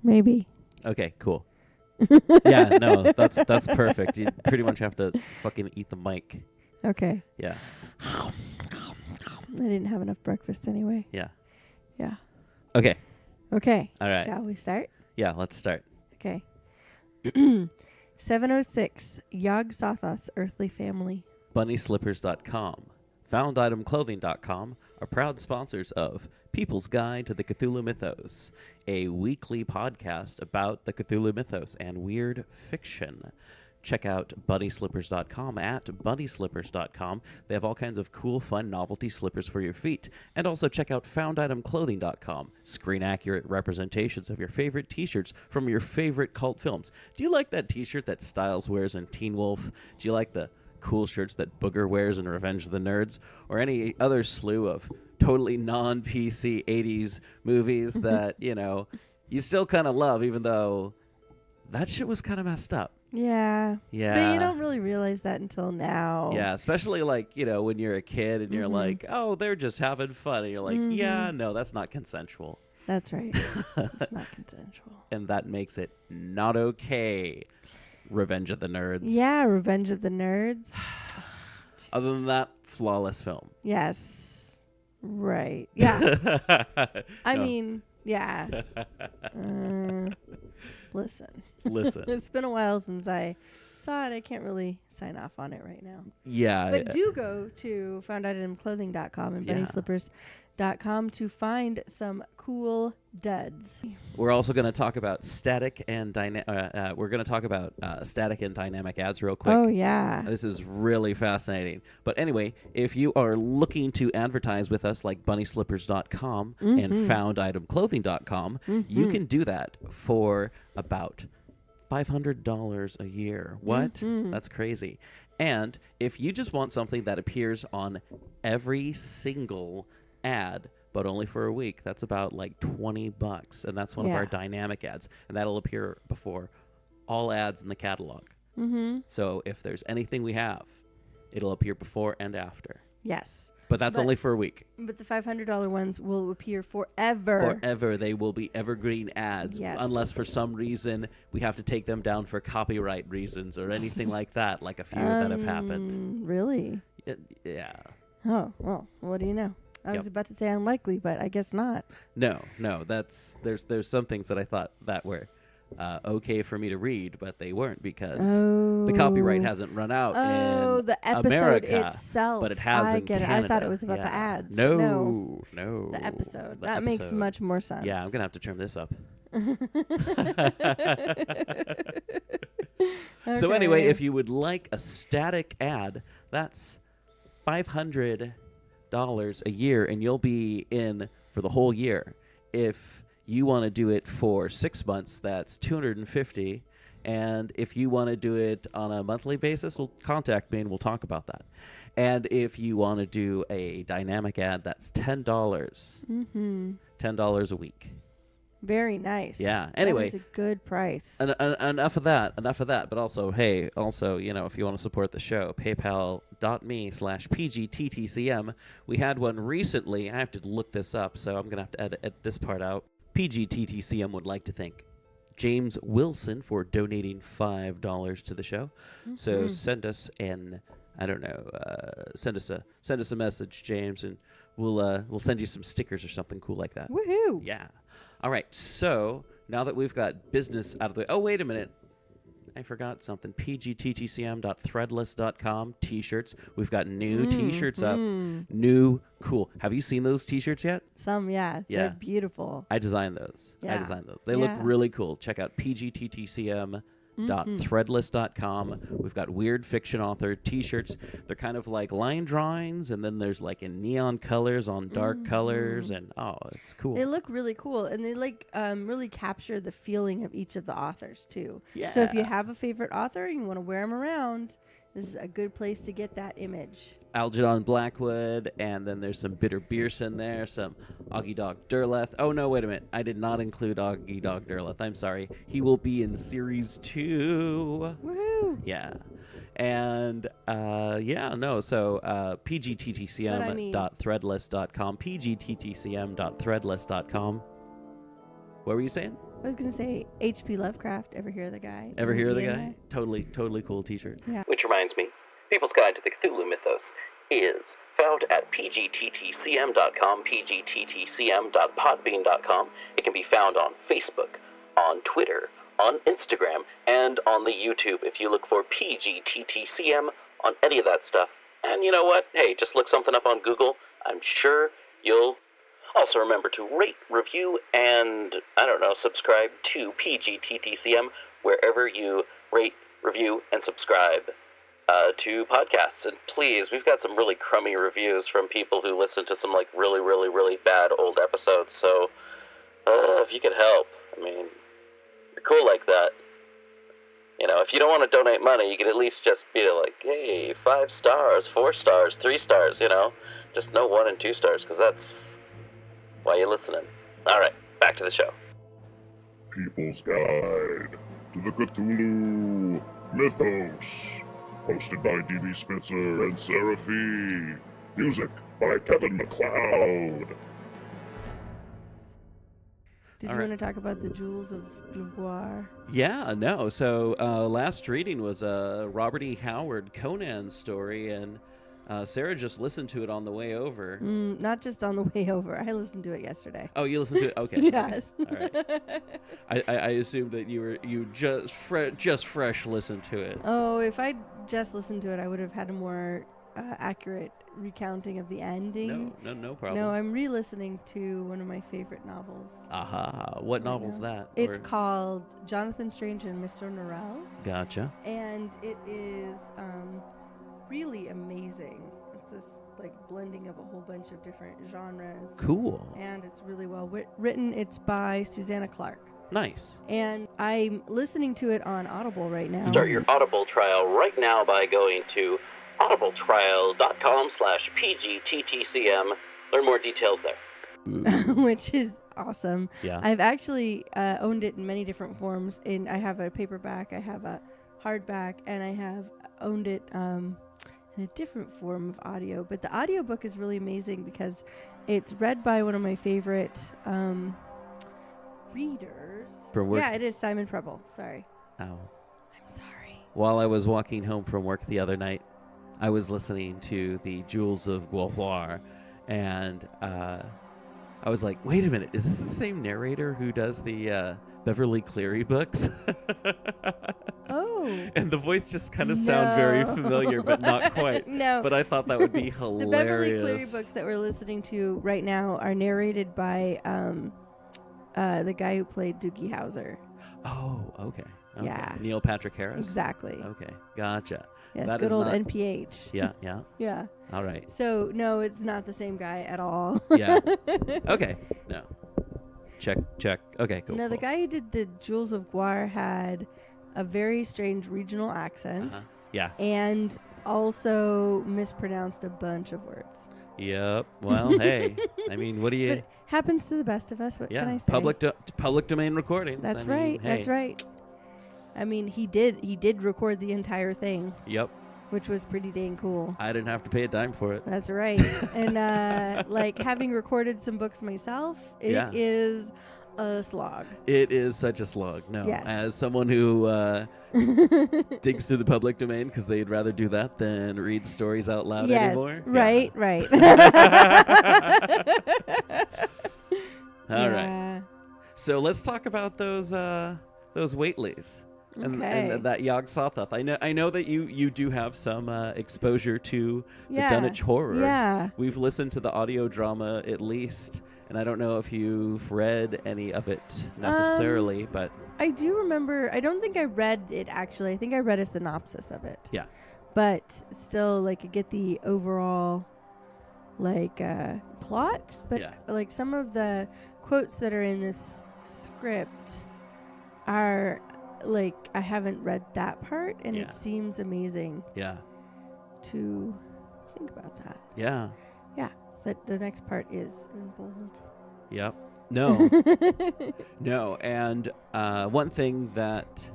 Maybe. Okay, cool. Yeah, no, that's perfect. You pretty much have to fucking eat the mic. Okay. Yeah. I didn't have enough breakfast anyway. Yeah. Yeah. Okay. Okay. All right. Shall we start? Yeah, let's start. Okay. 706, Yog Sothoth's Earthly Family. BunnySlippers.com, FoundItemClothing.com are proud sponsors of People's Guide to the Cthulhu Mythos, a weekly podcast about the Cthulhu Mythos and weird fiction. Check out BunnySlippers.com at BunnySlippers.com. They have all kinds of cool, fun novelty slippers for your feet. And also check out FoundItemClothing.com. Screen-accurate representations of your favorite t-shirts from your favorite cult films. Do you like that t-shirt that Styles wears in Teen Wolf? Do you like the cool shirts that Booger wears in Revenge of the Nerds? Or any other slew of totally non-PC 80s movies that, you know, you still kind of love, even though that shit was kind of messed up. Yeah. Yeah. But you don't really realize that until now. Yeah, especially like, you know, when you're a kid and you're like, oh, they're just having fun. And you're like, yeah, no, that's not consensual. That's right. It's not consensual. And that makes it not okay. Revenge of the Nerds. Yeah, Revenge of the Nerds. Other than that, flawless film. Yes. Right. Yeah. I mean, yeah. Listen. It's been a while since I saw it. I can't really sign off on it right now. Yeah. But do go to FoundItemClothing.com and BunnySlippers.com to find some cool duds. We're also going to talk about static and dynamic ads real quick. Oh, yeah. This is really fascinating. But anyway, if you are looking to advertise with us like BunnySlippers.com and FoundItemClothing.com, you can do that for about $500 a year. What? That's crazy. And if you just want something that appears on every single ad, but only for a week, that's about like $20. And that's one of our dynamic ads. And that'll appear before all ads in the catalog. So if there's anything we have, it'll appear before and after. Yes. But that's only for a week. But the $500 ones will appear forever. Forever. They will be evergreen ads. Yes. Unless for some reason we have to take them down for copyright reasons or anything like that, like a few that have happened. Really? Yeah. Oh, well, what do you know? I was about to say unlikely, but I guess not. No. There's some things that I thought that were okay for me to read, but they weren't because the copyright hasn't run out in the episode America, itself. but it has in Canada. I thought it was about the ads. No. The episode. That makes much more sense. Yeah, I'm going to have to trim this up. Okay. So anyway, if you would like a static ad, that's $500 a year, and you'll be in for the whole year. If you want to do it for 6 months, that's $250. And if you want to do it on a monthly basis, well, contact me and we'll talk about that. And if you want to do a dynamic ad, that's $10. $10 a week. Very nice. Yeah. Anyway, that is a good price. Enough of that. But also, hey, you know, if you want to support the show, PayPal.me/PGTTCM. We had one recently. I have to look this up, so I'm going to have to edit this part out. PGTTCM would like to thank James Wilson for donating $5 to the show. So send us send us a message, James, and we'll send you some stickers or something cool like that. Woohoo! Yeah. All right. So now that we've got business out of the way, oh wait a minute, I forgot something. PGTTCM.threadless.com t-shirts. We've got new t-shirts up. New, cool. Have you seen those t-shirts yet? Some, yeah. They're beautiful. I designed those. Yeah. They look really cool. Check out PGTTCM.threadless.com. We've got weird fiction author t-shirts. They're kind of like line drawings, and then there's like in neon colors on dark colors, and it's cool. They look really cool, and they like really capture the feeling of each of the authors too. Yeah. So if you have a favorite author and you want to wear them around, this is a good place to get that image. Algernon Blackwood, and then there's some Bitter Beerson there, some Augie Dog Derleth. Oh, no, wait a minute. I did not include Augie Dog Derleth. I'm sorry. He will be in Series 2. Woohoo! Yeah. And, so PGTTCM.threadless.com, PGTTCM.threadless.com. What were you saying? I was going to say H.P. Lovecraft. Ever hear of the guy? Ever hear of the Isn't he guy? in Totally cool t-shirt. Yeah. Which reminds me, People's Guide to the Cthulhu Mythos is found at PGTTCM.com, PGTTCM.podbean.com. It can be found on Facebook, on Twitter, on Instagram, and on the YouTube if you look for PGTTCM on any of that stuff. And you know what? Hey, just look something up on Google. I'm sure you'll also remember to rate, review, and, subscribe to PGTTCM wherever you rate, review, and subscribe to podcasts. And please, we've got some really crummy reviews from people who listen to some, really, really, really bad old episodes. So, if you could help, you're cool like that. If you don't want to donate money, you could at least just be like, hey, 5 stars, 4 stars, 3 stars, Just no 1 and 2 stars, because that's why you're listening. All right, back to the show. People's Guide to the Cthulhu Mythos. Hosted by DB Spitzer and Sara. Music by Kevin MacLeod. Did you want to talk about the Jewels of Boudoir? Yeah, no. So last reading was a Robert E. Howard Conan story, and Sara just listened to it on the way over. Not just on the way over. I listened to it yesterday. Oh, you listened to it? Okay. Yes. Okay. All right. I assumed that you just fresh listened to it. Oh, if I just listened to it, I would have had a more accurate recounting of the ending. No problem. No, I'm re-listening to one of my favorite novels. Aha. What novel's that? It's called Jonathan Strange and Mr. Norrell. Gotcha. And it is really amazing. It's this blending of a whole bunch of different genres. Cool. And it's really well written. It's by Susanna Clark. Nice. And I'm listening to it on Audible right now. Start your Audible trial right now by going to audibletrial.com/PGTTCM. Learn more details there. Which is awesome. Yeah. I've actually owned it in many different forms. I have a paperback, I have a hardback, and I have owned it in a different form of audio. But the audiobook is really amazing because it's read by one of my favorite readers. Yeah, it is Simon Preble. Sorry. Oh. I'm sorry. While I was walking home from work the other night, I was listening to the Jewels of Boudoir, and I was like, wait a minute, is this the same narrator who does the Beverly Cleary books? Oh. And the voice just kind of sound very familiar, but not quite. No. But I thought that would be hilarious. The Beverly Cleary books that we're listening to right now are narrated by the guy who played Doogie Howser. Oh, okay. Yeah. Neil Patrick Harris? Exactly. Okay, gotcha. Yes, that good old NPH. Yeah. Yeah. All right. So, no, it's not the same guy at all. Yeah. Okay. No. Check. Okay, cool. No, the guy who did the Jewels of Boudoir had a very strange regional accent. Uh-huh. Yeah. And also mispronounced a bunch of words. Yep. Well, hey. What do you... But it happens to the best of us. What can I say? Public domain recordings. That's right. Hey. That's right. He did record the entire thing. Yep. Which was pretty dang cool. I didn't have to pay a dime for it. That's right. And having recorded some books myself, it is a slog. It is such a slog. No. Yes. As someone who digs through the public domain because they'd rather do that than read stories out loud anymore. Right. All right. So let's talk about those Whateleys. And that Yog Sothoth. I know that you do have some exposure to the Dunwich Horror. Yeah. We've listened to the audio drama at least, and I don't know if you've read any of it necessarily, but I do remember. I don't think I read it actually. I think I read a synopsis of it. Yeah. But still, I get the overall plot. But some of the quotes that are in this script are. I haven't read that part, and it seems amazing. Yeah. To think about that. Yeah. Yeah, but the next part is in bold. Yep. No. No, and one thing that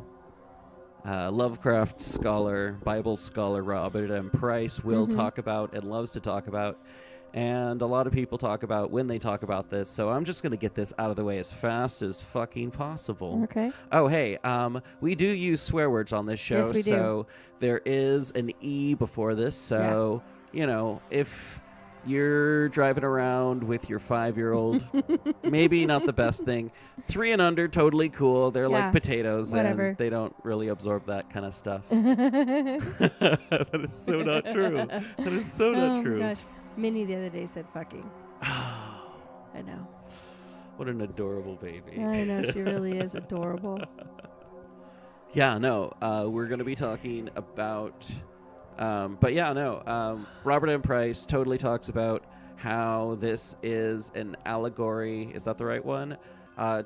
Lovecraft scholar, Bible scholar Robert M. Price will talk about and loves to talk about And a lot of people talk about when they talk about this, so I'm just going to get this out of the way as fast as fucking possible. Okay. Oh, hey, we do use swear words on this show, Yes, we do. so there is an E before this, so, you know, if you're driving around with your 5-year-old, maybe not the best thing. 3 and under, totally cool. They're like potatoes, whatever. and they don't really absorb that kind of stuff. That is so not true. That is so not true. Gosh. Minnie the other day said fucking. I know. What an adorable baby. I know, she really is adorable. Yeah, no, we're going to be talking about... Robert M. Price totally talks about how this is an allegory, is that the right one?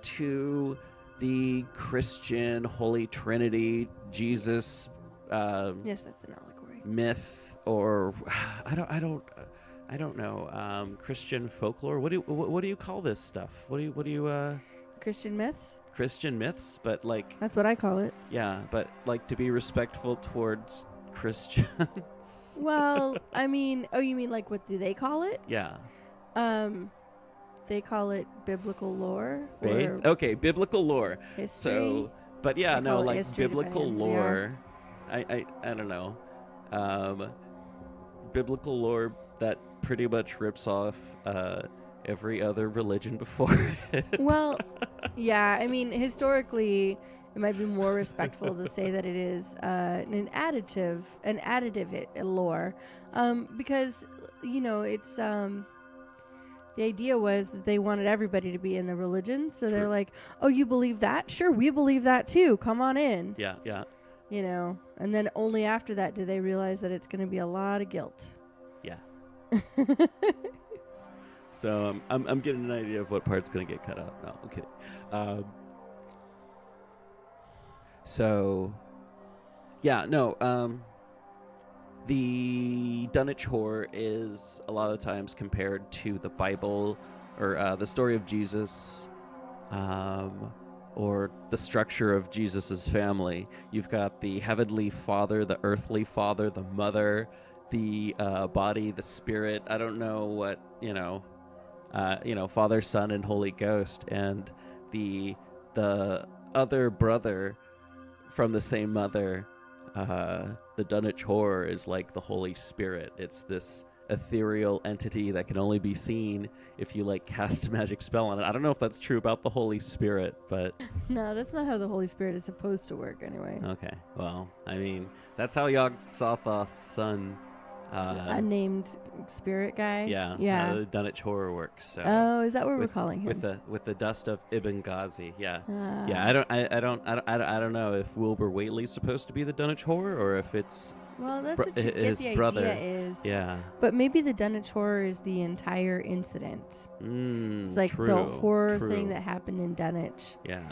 To the Christian Holy Trinity, Jesus... yes, that's an allegory. Myth, or... I don't know. Christian folklore. What do you call this stuff? What do you Christian myths? Christian myths, but like That's what I call it. yeah, but like to be respectful towards Christians. Well, I mean, you mean like what do they call it? Yeah. They call it biblical lore Faith? or Okay, biblical lore. history. So, but yeah, They no, call it like history biblical depending on who they lore. I don't know. Biblical lore that pretty much rips off every other religion before it. Well, yeah, I mean, historically, it might be more respectful to say that it is an additive lore, because you know it's the idea was that they wanted everybody to be in the religion, so they're like, oh, you believe that? Sure, we believe that too. Come on in. Yeah, yeah. You know, and then only after that do they realize that it's going to be a lot of guilt. Yeah. So I'm getting an idea of what part's going to get cut out. No, I'm kidding. The Dunwich Horror is a lot of times compared to the Bible or the story of Jesus, or the structure of Jesus's family. You've got the heavenly father, the earthly father, the mother, the body, the spirit. I don't know what, Father, Son, and Holy Ghost, and the other brother from the same mother. The Dunwich Horror is like the Holy Spirit. It's this ethereal entity that can only be seen if you cast a magic spell on it. I don't know if that's true about the Holy Spirit, but No, that's not how the Holy Spirit is supposed to work anyway. okay. Well, I mean, that's how Yog Sothoth's son, unnamed spirit guy. Yeah. The Dunwich Horror works. So. Oh, is that what we're calling him? With the dust of Ibn Ghazi. Yeah. Ah. Yeah. I don't know if Wilbur Whately's supposed to be the Dunwich Horror or if it's Well, that's what you get his the brother. idea is. Yeah. But maybe the Dunwich Horror is the entire incident. It's like true, the horror true. thing that happened in Dunwich. Yeah.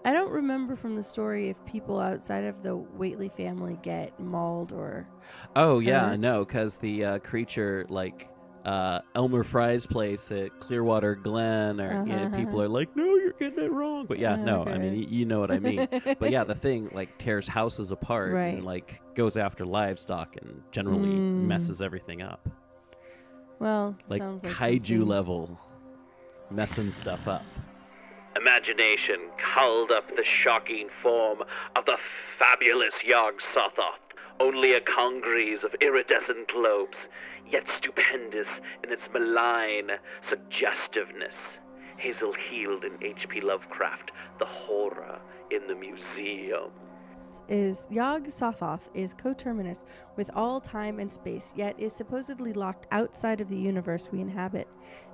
I don't remember from the story if people outside of the Whately family get mauled or... Oh, yeah, hurt. no, because the creature, Elmer Fry's place at Clearwater Glen, or people are like, no, you're getting it wrong. But yeah, no, I mean, you know what I mean. But yeah, the thing, tears houses apart Right. and, goes after livestock and generally messes everything up. Well, Like sounds like kaiju something- level messing stuff up. Imagination culled up the shocking form of the fabulous Yog Sothoth, only a congeries of iridescent globes, yet stupendous in its malign suggestiveness. Hazel-heeled in H.P. Lovecraft, the horror in the museum. Is Yog Sothoth is coterminous with all time and space, yet is supposedly locked outside of the universe we inhabit.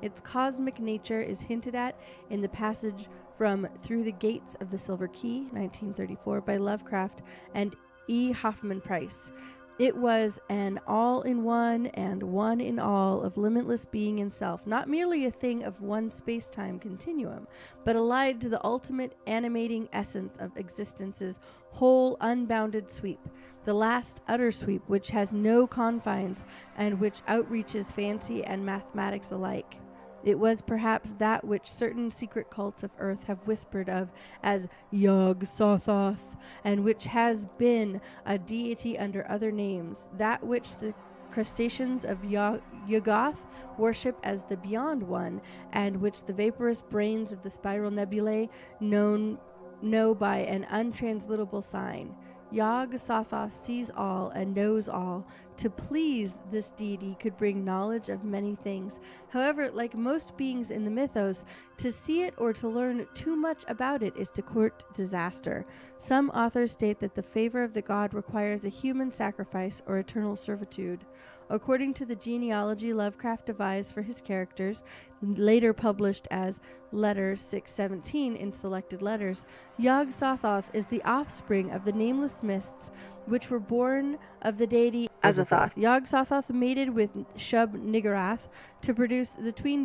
Its cosmic nature is hinted at in the passage from Through the Gates of the Silver Key, 1934, by Lovecraft and E. Hoffman Price. It was an all-in-one and one-in-all of limitless being in self, not merely a thing of one space-time continuum, but allied to the ultimate animating essence of existence's whole unbounded sweep, the last utter sweep which has no confines and which outreaches fancy and mathematics alike. It was perhaps that which certain secret cults of Earth have whispered of as Yog Sothoth, and which has been a deity under other names, that which the crustaceans of Yoggoth worship as the Beyond One, and which the vaporous brains of the spiral nebulae know by an untranslatable sign. Yog Sothoth sees all and knows all. To please this deity could bring knowledge of many things. However, like most beings in the mythos, to see it or to learn too much about it is to court disaster. Some authors state that the favor of the god requires a human sacrifice or eternal servitude. According to the genealogy Lovecraft devised for his characters, later published as Letters 617 in Selected Letters, Yog Sothoth is the offspring of the nameless mists which were born of the deity Azathoth. Yog Sothoth mated with Shub-Niggurath to produce the twin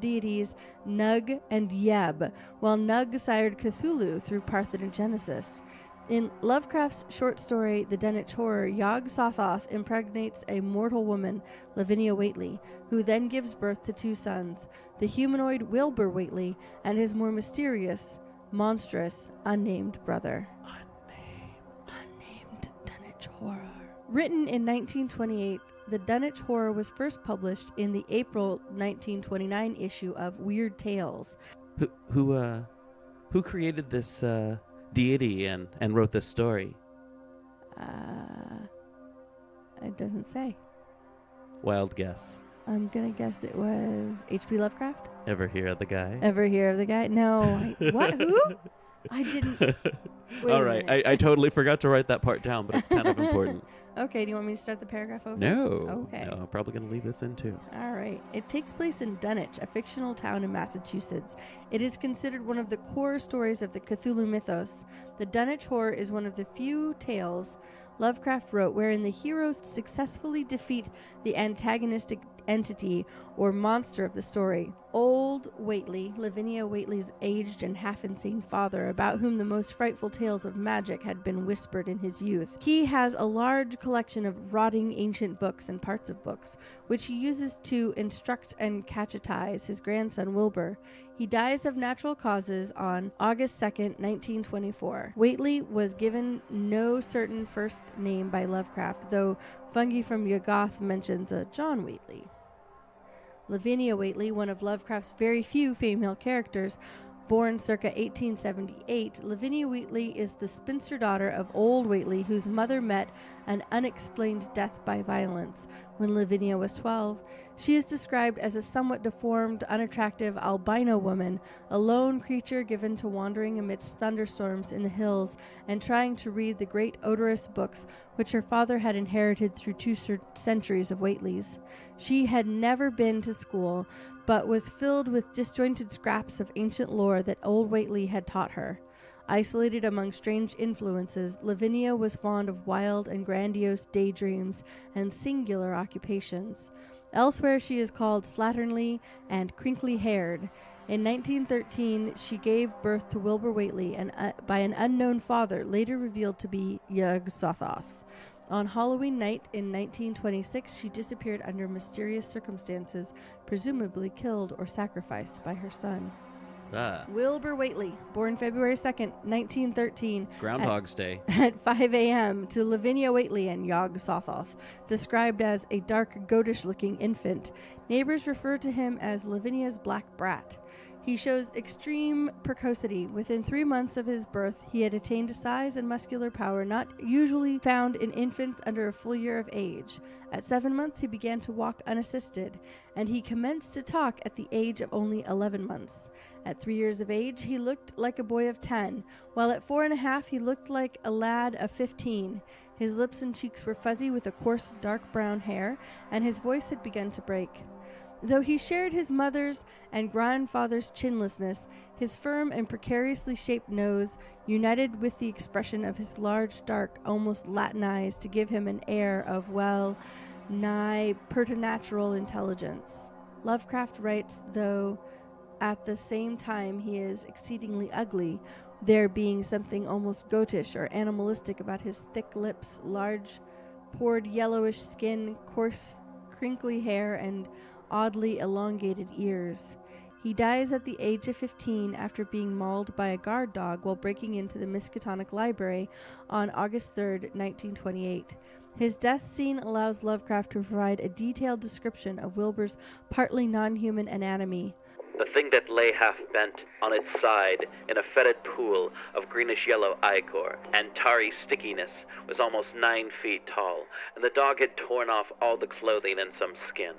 deities Nug and Yeb, while Nug sired Cthulhu through parthenogenesis. In Lovecraft's short story, The Dunwich Horror, Yog Sothoth impregnates a mortal woman, Lavinia Whately, who then gives birth to two sons, the humanoid Wilbur Whately and his more mysterious, monstrous, unnamed brother. Unnamed Dunwich Horror. Written in 1928, The Dunwich Horror was first published in the April 1929 issue of Weird Tales. Who created this deity and wrote this story? It doesn't say. Wild guess. I'm gonna guess it was H.P. Lovecraft. Ever hear of the guy? Ever hear of the guy? No. What? Who? I didn't. All right. I totally forgot to write that part down, but it's kind of important. Okay. Do you want me to start the paragraph over? No. Okay. No, I'm probably going to leave this in too. All right. It takes place in Dunwich, a fictional town in Massachusetts. It is considered one of the core stories of the Cthulhu mythos. The Dunwich Horror is one of the few tales Lovecraft wrote wherein the heroes successfully defeat the antagonistic entity or monster of the story. Old Whately, Lavinia Whately's aged and half-insane father, about whom the most frightful tales of magic had been whispered in his youth. He has a large collection of rotting ancient books and parts of books, which he uses to instruct and catechize his grandson Wilbur. He dies of natural causes on August 2nd, 1924. Whately was given no certain first name by Lovecraft, though Fungi from Yoggoth mentions a John Whately. Lavinia Whately, one of Lovecraft's very few female characters, born circa 1878, Lavinia Whately is the spinster daughter of Old Whately, whose mother met an unexplained death by violence when Lavinia was 12. She is described as a somewhat deformed, unattractive albino woman, a lone creature given to wandering amidst thunderstorms in the hills and trying to read the great odorous books which her father had inherited through 2 centuries of Whately's. She had never been to school, but was filled with disjointed scraps of ancient lore that Old Whately had taught her. Isolated among strange influences, Lavinia was fond of wild and grandiose daydreams and singular occupations. Elsewhere she is called slatternly and crinkly-haired. In 1913, she gave birth to Wilbur Whately by an unknown father, later revealed to be Yog Sothoth. On Halloween night in 1926, she disappeared under mysterious circumstances, presumably killed or sacrificed by her son. Wilbur Whately, born February 2nd, 1913. Groundhog's Day. At 5 a.m. to Lavinia Whately and Yog Sothoth, described as a dark, goatish-looking infant. Neighbors refer to him as Lavinia's black brat. He shows extreme precocity. Within 3 months of his birth, he had attained a size and muscular power not usually found in infants under a full year of age. At 7 months, he began to walk unassisted, and he commenced to talk at the age of only 11 months. At 3 years of age, he looked like a boy of 10, while at 4.5, he looked like a lad of 15. His lips and cheeks were fuzzy with a coarse, dark brown hair, and his voice had begun to break. Though he shared his mother's and grandfather's chinlessness, his firm and precariously shaped nose united with the expression of his large, dark, almost Latin eyes to give him an air of, well, nigh preternatural intelligence. Lovecraft writes, though at the same time he is exceedingly ugly, there being something almost goatish or animalistic about his thick lips, large, pored yellowish skin, coarse, crinkly hair, and oddly elongated ears. He dies at the age of 15 after being mauled by a guard dog while breaking into the Miskatonic Library on August 3, 1928. His death scene allows Lovecraft to provide a detailed description of Wilbur's partly non-human anatomy. The thing that lay half bent on its side in a fetid pool of greenish-yellow ichor and tarry stickiness was almost 9 feet tall, and the dog had torn off all the clothing and some skin.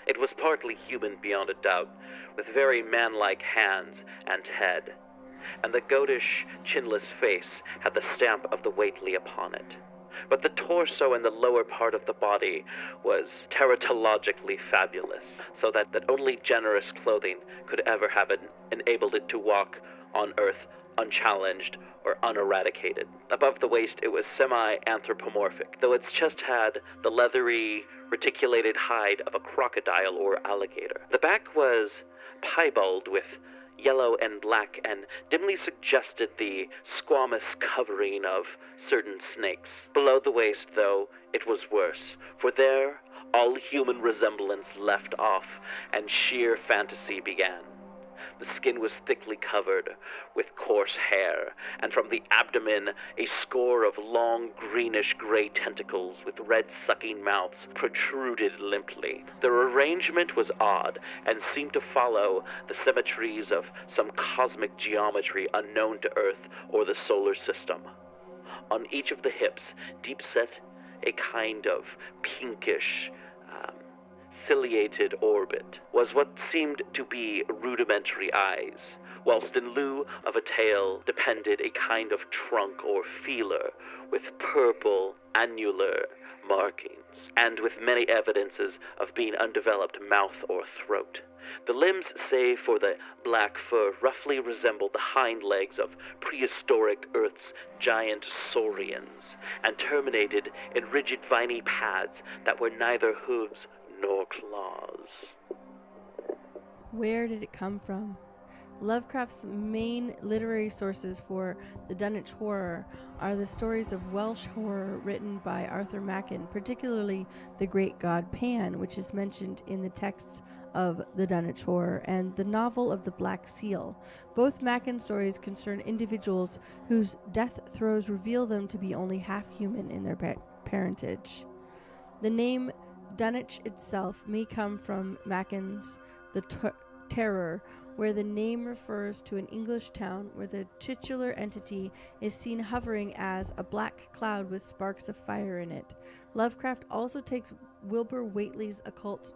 It was partly human beyond a doubt, with very man-like hands and head, and the goatish, chinless face had the stamp of the Whately upon it. But the torso and the lower part of the body was teratologically fabulous, so that only generous clothing could ever have enabled it to walk on Earth unchallenged or uneradicated. Above the waist it was semi-anthropomorphic, though its chest had the leathery, reticulated hide of a crocodile or alligator. The back was piebald with yellow and black, and dimly suggested the squamous covering of certain snakes. Below the waist, though, it was worse, for there all human resemblance left off, and sheer fantasy began. The skin was thickly covered with coarse hair, and from the abdomen a score of long greenish-gray tentacles with red-sucking mouths protruded limply. Their arrangement was odd, and seemed to follow the symmetries of some cosmic geometry unknown to Earth or the solar system. On each of the hips, deep-set a kind of pinkish, ciliated orbit was what seemed to be rudimentary eyes, whilst in lieu of a tail depended a kind of trunk or feeler with purple annular markings, and with many evidences of being undeveloped mouth or throat. The limbs, save for the black fur, roughly resembled the hind legs of prehistoric Earth's giant saurians, and terminated in rigid viney pads that were neither hooves nor claws. Where did it come from? Lovecraft's main literary sources for the Dunwich Horror are the stories of Welsh horror written by Arthur Machen, particularly the great god Pan, which is mentioned in the texts of the Dunwich Horror, and the novel of the Black Seal. Both Machen stories concern individuals whose death throes reveal them to be only half human in their parentage. The name Dunwich itself may come from Machen's The Terror, where the name refers to an English town where the titular entity is seen hovering as a black cloud with sparks of fire in it. Lovecraft also takes Wilbur Whately's occult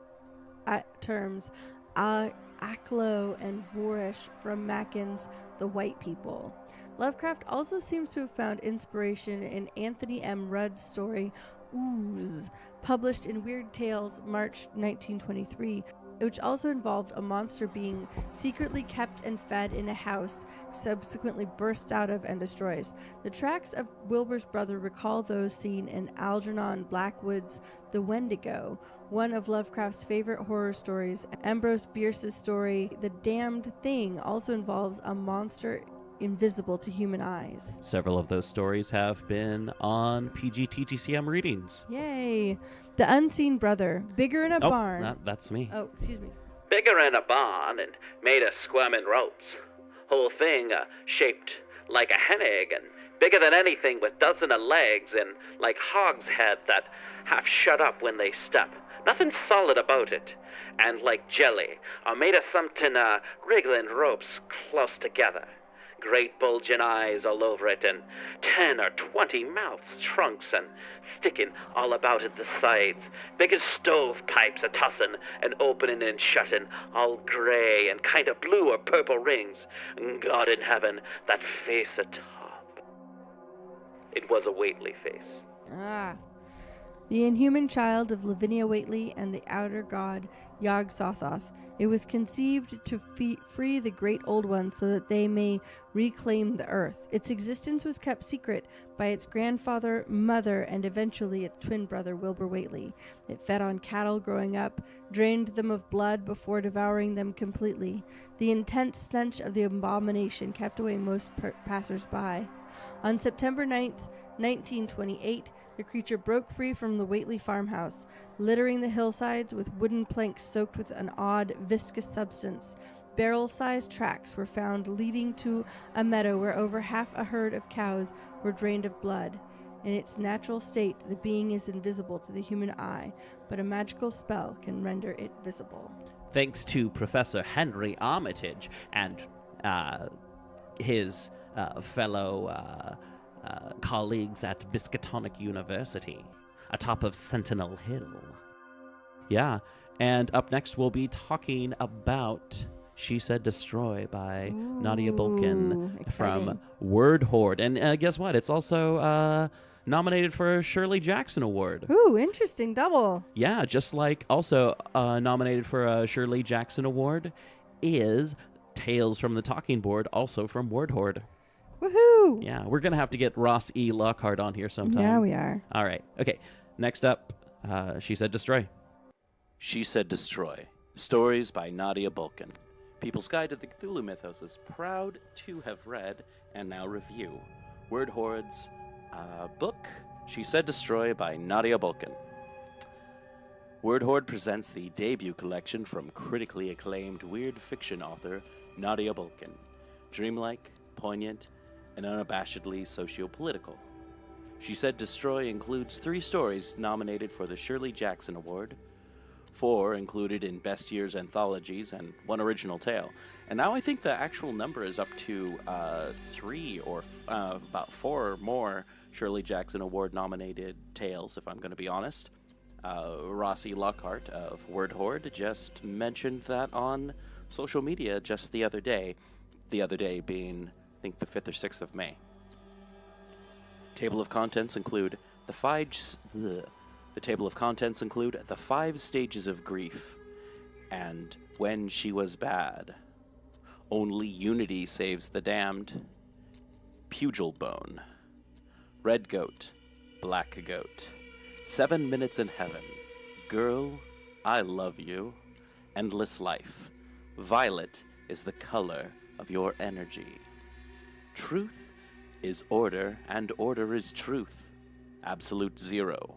terms Aklo and Vorish from Machen's The White People. Lovecraft also seems to have found inspiration in Anthony M. Rudd's story Ooze, published in Weird Tales, March 1923, which also involved a monster being secretly kept and fed in a house, subsequently bursts out of and destroys. The tracks of Wilbur's brother recall those seen in Algernon Blackwood's The Wendigo, one of Lovecraft's favorite horror stories. Ambrose Bierce's story The Damned Thing also involves a monster invisible to human eyes. Several of those stories have been on PGTCM readings. Yay! The Unseen Brother, bigger in a barn. That's me. Oh, excuse me. Bigger in a barn and made of squirming ropes. Whole thing shaped like a hen egg and bigger than anything with dozen of legs and like hogs' head that half shut up when they step. Nothing solid about it. And like jelly, or made of something wriggling ropes close together. Great bulging eyes all over it, and 10 or 20 mouths, trunks, and sticking all about at the sides. Big as stovepipes a-tussin' and opening and shutting, all gray and kind of blue or purple rings. And God in heaven, that face atop. It was a Whately face. The inhuman child of Lavinia Whately and the outer god Yog Sothoth. It was conceived to free the great old ones so that they may reclaim the earth. Its existence was kept secret by its grandfather, mother, and eventually its twin brother, Wilbur Whately. It fed on cattle growing up, drained them of blood before devouring them completely. The intense stench of the abomination kept away most passers-by. On September 9th, 1928, the creature broke free from the Whately farmhouse, littering the hillsides with wooden planks soaked with an odd, viscous substance. Barrel-sized tracks were found leading to a meadow where over half a herd of cows were drained of blood. In its natural state, the being is invisible to the human eye, but a magical spell can render it visible. Thanks to Professor Henry Armitage and his fellow colleagues at Miskatonic University, atop of Sentinel Hill. Yeah, and up next we'll be talking about She Said Destroy by Nadia Bulkin from Word Horde. And guess what? It's also nominated for a Shirley Jackson Award. Ooh, interesting. Double. Yeah, just like also nominated for a Shirley Jackson Award is Tales from the Talking Board, also from Word Horde. Woohoo! Yeah, we're going to have to get Ross E. Lockhart on here sometime. Yeah, we are. All right. Okay, next up, She Said Destroy. She Said Destroy. Stories by Nadia Bulkin. People's Guide to the Cthulhu Mythos is proud to have read and now review Word Horde's book, She Said Destroy by Nadia Bulkin. Word Horde presents the debut collection from critically acclaimed weird fiction author Nadia Bulkin. Dreamlike, poignant, and unabashedly socio-political. She Said Destroy includes 3 stories nominated for the Shirley Jackson Award, 4 included in Best Year's anthologies, and 1 original tale. And now I think the actual number is up to 3 or about 4 more Shirley Jackson Award nominated tales, if I'm going to be honest. Rossi Lockhart of Word Horde just mentioned that on social media just the other day being, I think, the 5th or 6th of May. Table of contents include the 5 stages of grief, and When She Was Bad, Only Unity Saves the Damned, Pugil Bone, Red Goat, Black Goat, 7 Minutes in Heaven, Girl, I Love You, Endless Life, Violet is the color of your energy, Truth is order, and order is truth, Absolute Zero,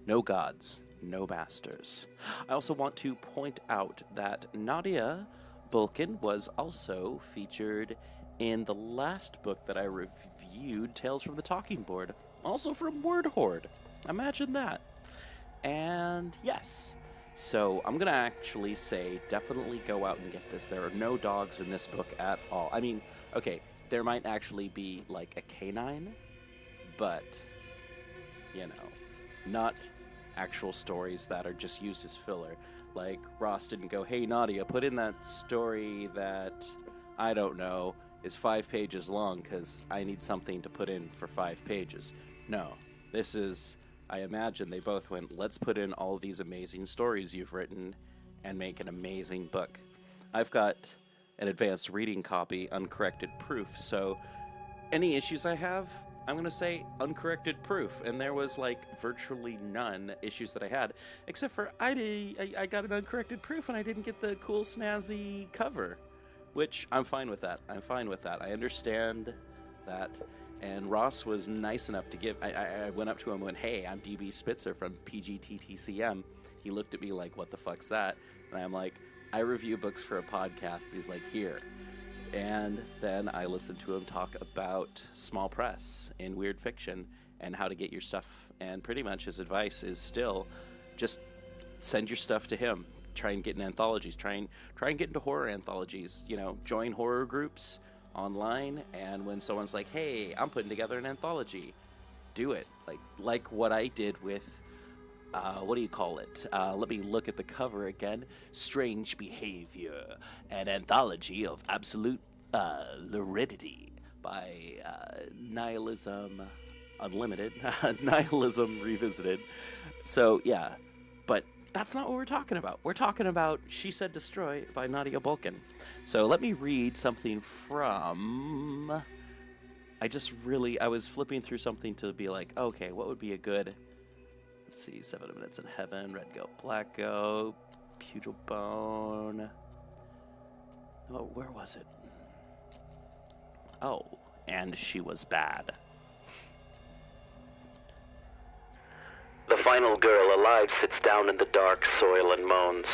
No Gods, No Masters. I also want to point out that Nadia Bulkin was also featured in the last book that I reviewed, Tales from the Talking Board, also from Word Horde. Imagine that. And yes, so I'm going to actually say definitely go out and get this. There are no dogs in this book at all. I mean, okay, there might actually be like a canine, but, you know, not actual stories that are just used as filler. Like, Ross didn't go, hey, Nadia, put in that story that, I don't know, is 5 pages long because I need something to put in for 5 pages. No, this is, I imagine they both went, let's put in all these amazing stories you've written and make an amazing book. I've got an advanced reading copy, uncorrected proof, so any issues I have, I'm going to say uncorrected proof, and there was like virtually none issues that I had, except for I got an uncorrected proof and I didn't get the cool snazzy cover, which I'm fine with that. I understand that, and Ross was nice enough to give, I went up to him and went, hey, I'm DB Spitzer from PGttCM. He looked at me like, what the fuck's that? And I'm like, I review books for a podcast. He's like, here. And then I listened to him talk about small press in weird fiction and how to get your stuff. And pretty much his advice is still just send your stuff to him. Try and get in anthologies. Try and get into horror anthologies. You know, join horror groups online. And when someone's like, hey, I'm putting together an anthology, do it. Like what I did with, what do you call it? Let me look at the cover again. Strange Behavior, an anthology of absolute luridity by Nihilism Unlimited, Nihilism Revisited. So, yeah, but that's not what we're talking about. We're talking about She Said Destroy by Nadia Bulkin. So let me read something from... I was flipping through something to be like, okay, what would be a good... Let's see, 7 Minutes in Heaven, Red Goat, Black Goat, Pugil Bone. Oh, where was it? Oh, And She Was Bad. The final girl alive sits down in the dark soil and moans.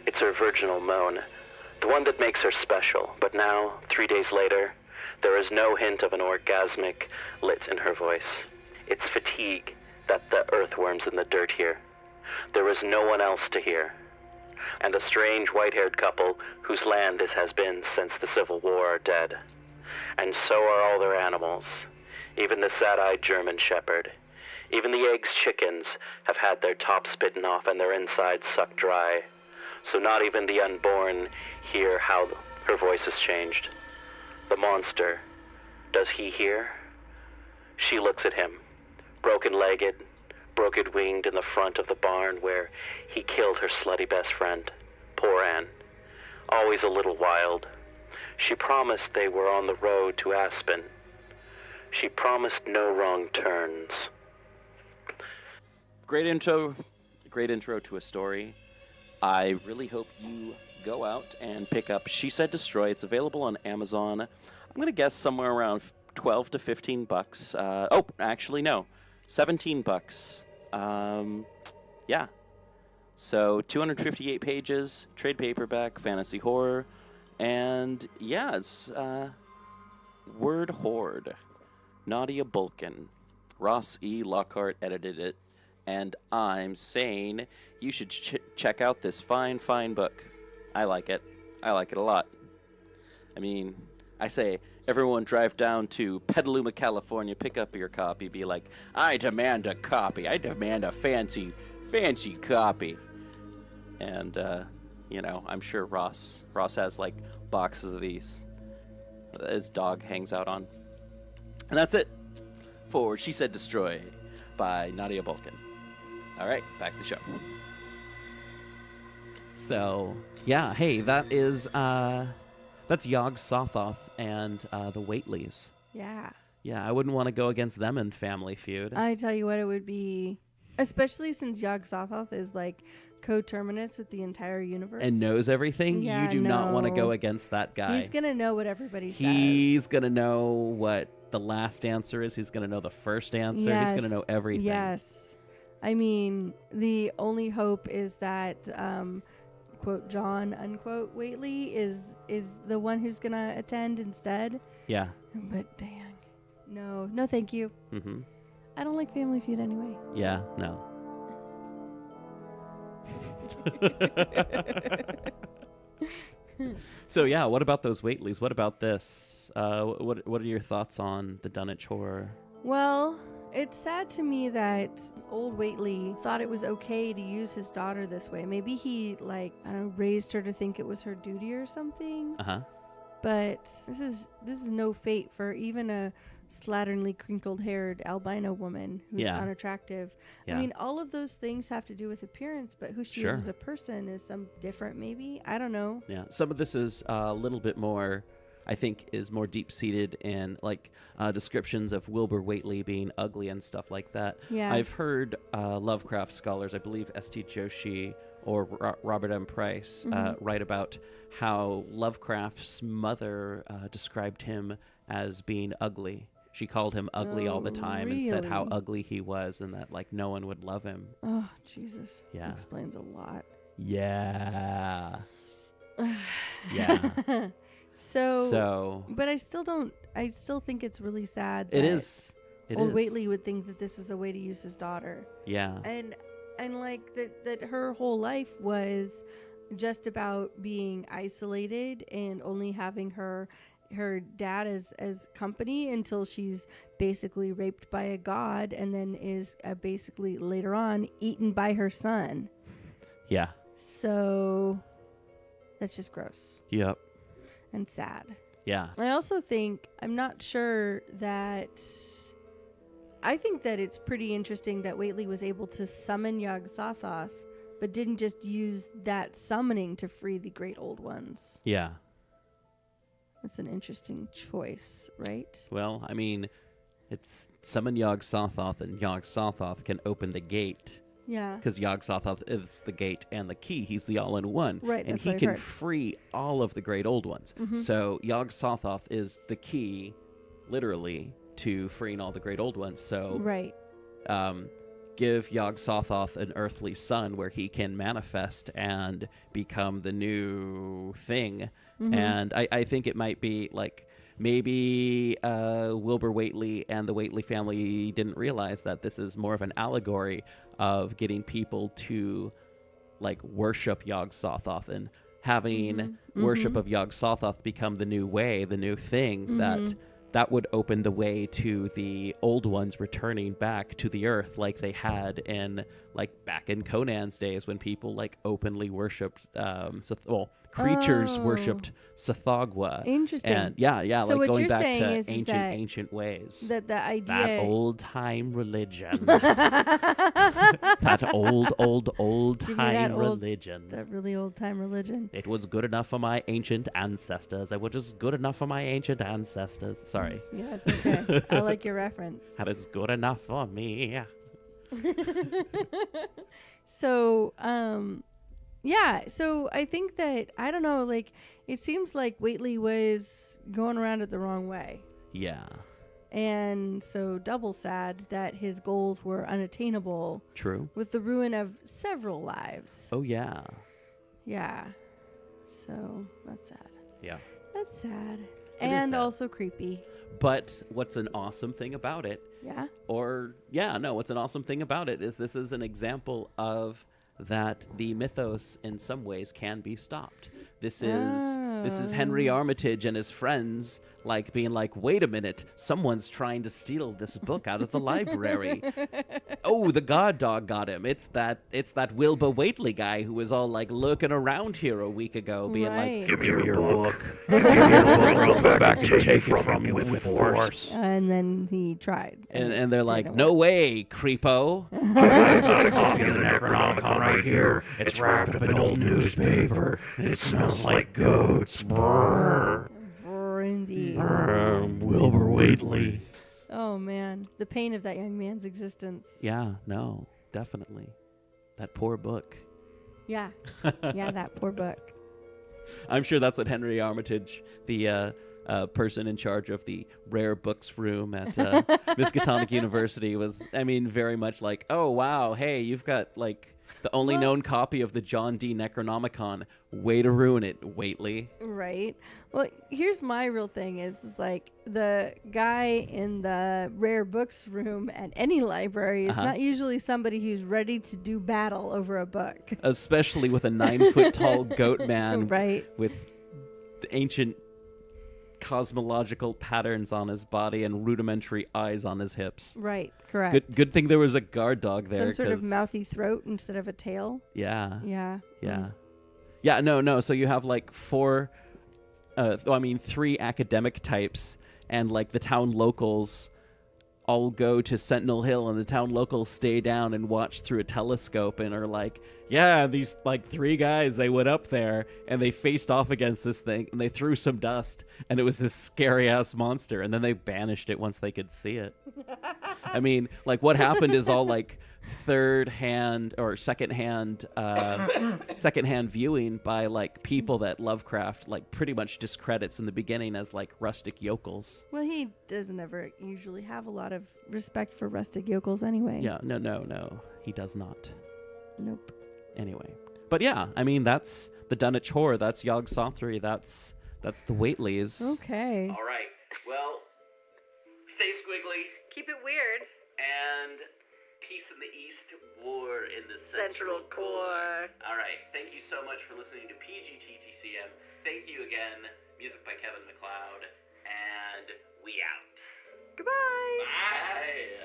It's her virginal moan. The the one that makes her special. But now, 3 days later, there is no hint of an orgasmic lit in her voice. It's fatigue that the earthworms in the dirt hear. There is no one else to hear. And the strange white-haired couple whose land this has been since the Civil War are dead. And so are all their animals. Even the sad-eyed German shepherd. Even the Egg's chickens have had their tops bitten off and their insides sucked dry. So not even the unborn hear how her voice has changed. The monster, does he hear? She looks at him, broken-legged, broken-winged in the front of the barn where he killed her slutty best friend, poor Anne. Always a little wild. She promised they were on the road to Aspen. She promised no wrong turns. Great intro to a story. I really hope you go out and pick up She Said Destroy. It's available on Amazon. I'm going to guess somewhere around 12 to 15 bucks. Actually, no. 17 bucks. Yeah. So 258 pages, trade paperback, fantasy horror. And yeah, it's Word Horde. Nadia Bulkin. Ross E. Lockhart edited it. And I'm saying you should check out this fine, fine book. I like it. I like it a lot. I mean, I say, everyone drive down to Petaluma, California, pick up your copy, be like, I demand a copy. I demand a fancy, fancy copy. And, I'm sure Ross has, like, boxes of these that his dog hangs out on. And that's it for She Said Destroy by Nadia Bulkin. All right, back to the show. So, yeah, hey, that's Yog Sothoth and the Whateleys. Yeah. Yeah, I wouldn't want to go against them in Family Feud. I tell you what, it would be, especially since Yog Sothoth is like coterminous with the entire universe. And knows everything. Yeah, you do not want to no. go against that guy. He's going to know what everybody says. He's going to know what the last answer is. He's going to know the first answer. Yes. He's going to know everything. Yes. I mean, the only hope is that, quote, John, unquote, Whately is the one who's going to attend instead. Yeah. But dang. No, thank you. Mm-hmm. I don't like Family Feud anyway. Yeah, no. So yeah, what about those Whateleys? What about this? What are your thoughts on the Dunwich horror? Well, it's sad to me that old Whately thought it was okay to use his daughter this way. Maybe he, raised her to think it was her duty or something. Uh-huh. But this is no fate for even a slatternly, crinkled-haired albino woman who's unattractive. Yeah. I mean, all of those things have to do with appearance, but who she is as a person is some different, maybe. I don't know. Yeah, some of this is a little bit more, I think, is more deep-seated in, descriptions of Wilbur Whately being ugly and stuff like that. Yeah. I've heard Lovecraft scholars, I believe S.T. Joshi or Robert M. Price, write about how Lovecraft's mother described him as being ugly. She called him ugly all the time and said how ugly he was and that, no one would love him. Oh, Jesus. Yeah. That explains a lot. Yeah. Yeah. So, but I still think it's really sad that it is. old Whately would think that this was a way to use his daughter. Yeah. And that her whole life was just about being isolated and only having her dad as company until she's basically raped by a god and then is basically later on eaten by her son. Yeah. So that's just gross. Yep. And sad. Yeah. I also think, I'm not sure that, I think that it's pretty interesting that Whately was able to summon Yog Sothoth, but didn't just use that summoning to free the great old ones. Yeah. That's an interesting choice, right? Well, I mean, it's summon Yog Sothoth, and Yog Sothoth can open the gate. Yeah. Because Yog Sothoth is the gate and the key. He's the all-in-one. Right, and that's he what I can heard. free all of the great old ones. Mhm. So Yog Sothoth is the key, literally, to freeing all the great old ones. So Right. give Yog Sothoth an earthly son where he can manifest and become the new thing. And I think it might be like maybe Wilbur Whately and the Whately family didn't realize that this is more of an allegory of getting people to like worship Yog Sothoth and having worship of Yog Sothoth become the new way, the new thing that would open the way to the old ones returning back to the earth like they had in like back in Conan's days when people like openly worshipped creatures worshipped Sathagwa. Interesting. And yeah, So like what going you're back saying to is ancient ways. that the idea That old time religion. That old Give me that time old- religion. that really old time religion. It was good enough for my ancient ancestors. It was just good enough for my ancient ancestors. Sorry. Yeah, it's okay. I like your reference. That is good enough for me. So, yeah. So I think that, I don't know, like, it seems like Whately was going around it the wrong way. Yeah. And so double sad that his goals were unattainable True. with the ruin of several lives. Oh, yeah. Yeah. So that's sad. Yeah. That's sad. It is And sad. also creepy. But what's an awesome thing about it, Yeah. what's an awesome thing about it is this is an example of that the mythos in some ways can be stopped. This is Henry Armitage and his friends like being like, wait a minute, someone's trying to steal this book out of the library. Oh, the guard dog got him. It's that Wilbur Whately guy who was all like lurking around here a week ago, being Right. like, Give me your book. Give me your book, or I'll come back and take it from you with force. And then he tried. and they're like, didn't no way, creepo. I've got a copy of the Necronomicon right here. It's wrapped up in old newspaper. It smells like goats. Brrr. Indeed. Wilbur Whately. Oh man, the pain of that young man's existence. Yeah, no, definitely. That poor book. Yeah. Yeah, that poor book. I'm sure that's what Henry Armitage, the person in charge of the rare books room at Miskatonic University, was, I mean, very much like, oh, wow, hey, you've got, like, the only known copy of the John D. Necronomicon. Way to ruin it, Whately. Right. Well, here's my real thing is like the guy in the rare books room at any library is not usually somebody who's ready to do battle over a book. Especially with a 9-foot-tall goat man Right. with ancient cosmological patterns on his body and rudimentary eyes on his hips. Right. Correct. Good thing there was a guard dog there. Some sort of 'cause- mouthy throat instead of a tail. Yeah. Yeah. Yeah. Yeah, no. So you have like 3 academic types, and like the town locals all go to Sentinel Hill, and the town locals stay down and watch through a telescope and are like, yeah, these like 3 guys, they went up there and they faced off against this thing and they threw some dust and it was this scary ass monster, and then they banished it once they could see it. I mean, like what happened is all like secondhand viewing by like people that Lovecraft like pretty much discredits in the beginning as like rustic yokels. Well, he doesn't ever usually have a lot of respect for rustic yokels anyway. Yeah, no, he does not. Nope. Anyway, but yeah, I mean that's the Dunwich Horror, that's Yog Sothoth, that's the Whateleys. Okay. All right. Well, stay squiggly. Keep it weird. And peace in the east, war in the central core. All right. Thank you so much for listening to PGTTCM. Thank you again. Music by Kevin MacLeod. And we out. Goodbye. Bye.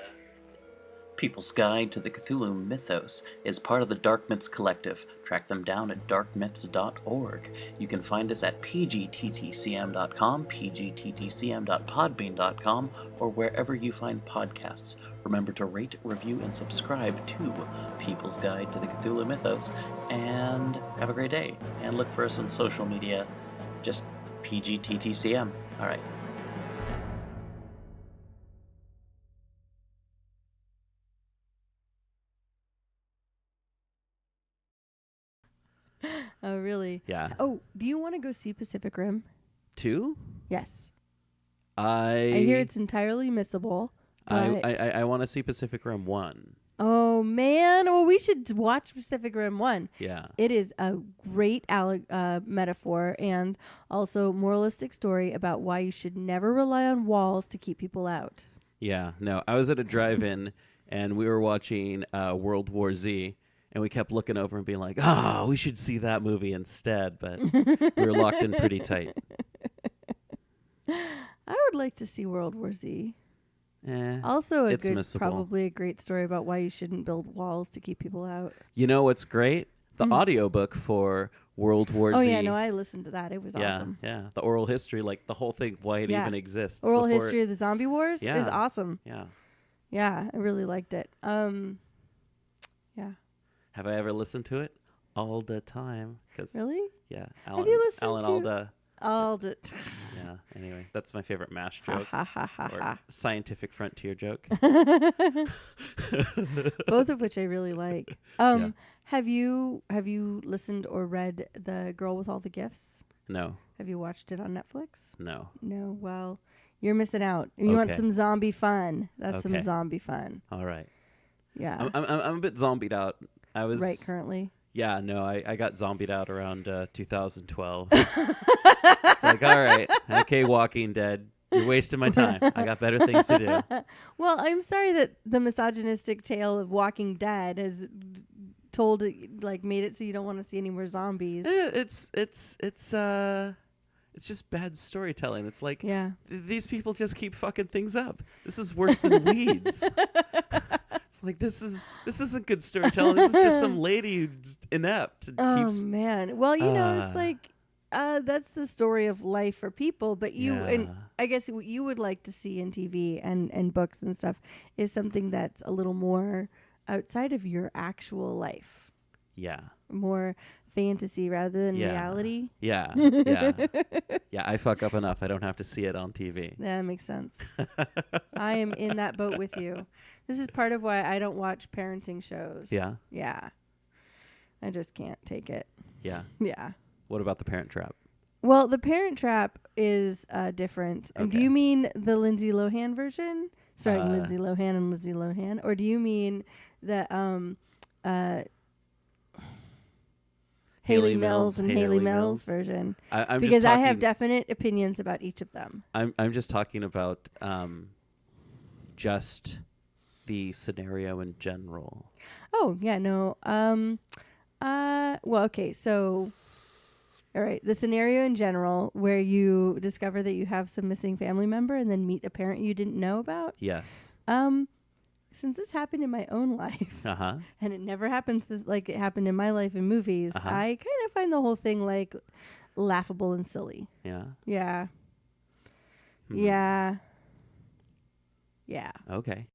People's Guide to the Cthulhu Mythos is part of the Dark Myths Collective. Track them down at darkmyths.org. You can find us at pgttcm.com, pgttcm.podbean.com, or wherever you find podcasts. Remember to rate, review, and subscribe to People's Guide to the Cthulhu Mythos, and have a great day. And look for us on social media, just PGTTCM. All right. Oh, really? Yeah. Oh, do you want to go see Pacific Rim? 2? Yes. I I hear it's entirely missable. I but- I want to see Pacific Rim 1. Oh man! Well, we should watch Pacific Rim 1. Yeah. It is a great metaphor and also moralistic story about why you should never rely on walls to keep people out. Yeah. No, I was at a drive-in and we were watching World War Z, and we kept looking over and being like, we should see that movie instead. But we were locked in pretty tight. I would like to see World War Z. it's Also, missable. probably a great story about why you shouldn't build walls to keep people out. You know what's great? The audiobook for World War Z. Oh, yeah, no, I listened to that. It was awesome. Yeah, the oral history, like the whole thing, why it even exists. Oral history of the zombie wars is Yeah. awesome. Yeah. Yeah, I really liked it. Yeah. Have I ever listened to it? All the time. Really? Yeah. Have you listened Alan to Alda. all the Yeah. Anyway, that's my favorite MASH joke. ha ha ha Or ha. scientific frontier joke. Both of which I really like. Yeah. Have you listened or read The Girl with All the Gifts? No. Have you watched it on Netflix? No. No. Well, you're missing out. You want Okay. some zombie fun? That's some Okay. zombie fun. All right. Yeah. I'm a bit zombied out. I was Right. Currently. Yeah, no, I got zombied out around 2012. It's like, all right, okay, Walking Dead, you're wasting my time. I got better things to do. Well, I'm sorry that the misogynistic tale of Walking Dead has made it so you don't want to see any more zombies. It's just bad storytelling. It's like these people just keep fucking things up. This is worse than weeds. It's like this isn't good storytelling. This is just some lady who's inept. And keeps, man. Well, it's like that's the story of life for people. But and I guess what you would like to see in TV and books and stuff is something that's a little more outside of your actual life. Yeah. More fantasy rather than reality. Yeah. Yeah, I fuck up enough. I don't have to see it on TV. That makes sense. I am in that boat with you. This is part of why I don't watch parenting shows. Yeah? Yeah. I just can't take it. Yeah. Yeah. What about The Parent Trap? Well, The Parent Trap is different. And do you mean the Lindsay Lohan version? Starring Lindsay Lohan and Lindsay Lohan? Or do you mean the Haley Mills and Haley Mills version? Because I have definite opinions about each of them. I'm just talking about just the scenario in general. Oh, yeah, no. Well, okay, so all right, the scenario in general where you discover that you have some missing family member and then meet a parent you didn't know about. Yes. Since this happened in my own life, and it never happens like it happened in my life in movies, I kind of find the whole thing like laughable and silly. Yeah. Yeah. Hmm. Yeah. Yeah. Okay.